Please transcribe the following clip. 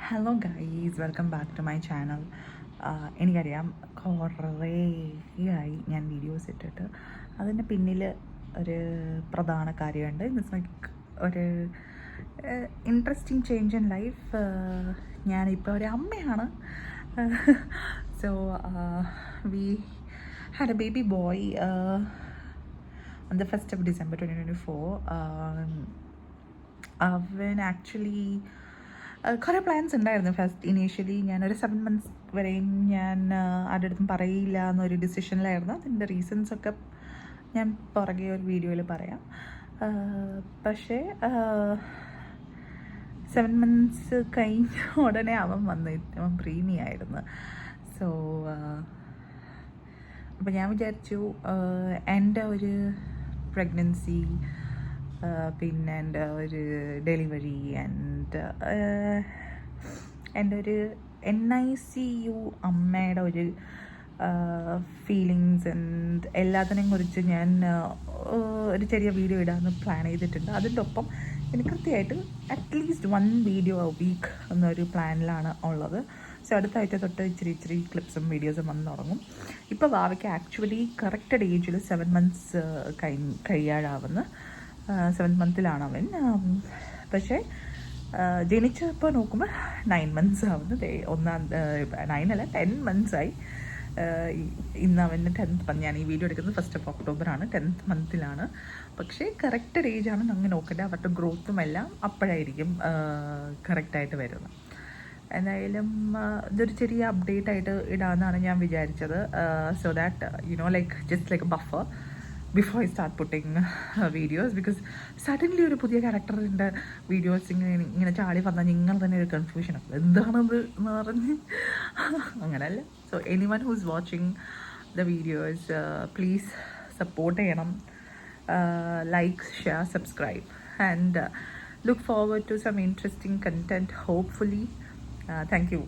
Hello guys, welcome back to my channel. എനിക്കറിയാം കുറേയായി ഞാൻ വീഡിയോസ് ഇട്ടിട്ട്. അതിൻ്റെ പിന്നിൽ ഒരു പ്രധാന കാര്യമുണ്ട്. ഇറ്റ്സ് ലൈക്ക് ഒരു ഇൻട്രസ്റ്റിംഗ് ചേഞ്ച് ഇൻ ലൈഫ്. ഞാനിപ്പോൾ ഒരു അമ്മയാണ്. So we had A baby boy on the 1st of December 2024. അവൻ ആക്ച്വലി കുറേ പ്ലാൻസ് ഉണ്ടായിരുന്നു. ഫസ്റ്റ് ഇനീഷ്യലി ഞാനൊരു 7 months വരെയും ഞാൻ ആരുടെ അടുത്തും പറയില്ല എന്നൊരു ഡിസിഷനിലായിരുന്നു. അതിൻ്റെ റീസൺസൊക്കെ ഞാൻ പുറകെ ഒരു വീഡിയോയിൽ പറയാം. പക്ഷേ 7 months കഴിഞ്ഞ ഉടനെ അവൻ പ്രീമിയായിരുന്നു. സോ അപ്പോൾ ഞാൻ വിചാരിച്ചു എൻ്റെ ഒരു പ്രഗ്നൻസി, പിന്നെ എൻ്റെ ഒരു ഡെലിവറി ആൻഡ് എൻ്റെ ഒരു NICU അമ്മയുടെ ഒരു ഫീലിങ്സ് ആൻഡ് എല്ലാത്തിനെയും കുറിച്ച് ഞാൻ ഒരു ചെറിയ വീഡിയോ ഇടാമെന്ന് പ്ലാൻ ചെയ്തിട്ടുണ്ട്. അതിൻ്റെ ഒപ്പം എനിക്ക് കൃത്യമായിട്ട് അറ്റ്ലീസ്റ്റ് 1 വീഡിയോ a week എന്നൊരു പ്ലാനിലാണ് ഉള്ളത്. സോ അടുത്ത ആഴ്ച തൊട്ട് ഇച്ചിരി ക്ലിപ്സും വീഡിയോസും വന്ന് തുടങ്ങും. ഇപ്പോൾ വാവയ്ക്ക് ആക്ച്വലി കറക്റ്റഡ് ഏജിൽ 7 months കഴിയാറാവുന്നു. 7th monthലാണ് അവൻ. പക്ഷേ ജനിച്ചപ്പോൾ നോക്കുമ്പോൾ 9 months ആവുന്നു. 9 അല്ല 10 months ആയി. ഇന്ന് അവൻ്റെ 10th month. ഞാൻ ഈ വീഡിയോ എടുക്കുന്നത് 1st of October ആണ്. 10th monthലാണ്. പക്ഷേ കറക്റ്റഡ് ഏജാണ് നമ്മൾ നോക്കേണ്ടത്. അവരുടെ ഗ്രോത്തും എല്ലാം അപ്പോഴായിരിക്കും കറക്റ്റായിട്ട് വരുന്നത്. എന്തായാലും ഇതൊരു ചെറിയ അപ്ഡേറ്റ് ആയിട്ട് ഇടാമെന്നാണ് ഞാൻ വിചാരിച്ചത്. So that like just like a buffer before I start putting videos. Because suddenly ഒരു പുതിയ ക്യാരക്ടറിൻ്റെ വീഡിയോസ് ഇങ്ങനെ ചാടി വന്നാൽ നിങ്ങൾ തന്നെ ഒരു കൺഫ്യൂഷനാണ്, എന്താണത് എന്ന് പറഞ്ഞ്. അങ്ങനെയല്ല. So anyone who's watching the videos please support ചെയ്യണം. Like, share, subscribe and look forward to some interesting content, hopefully. Thank you.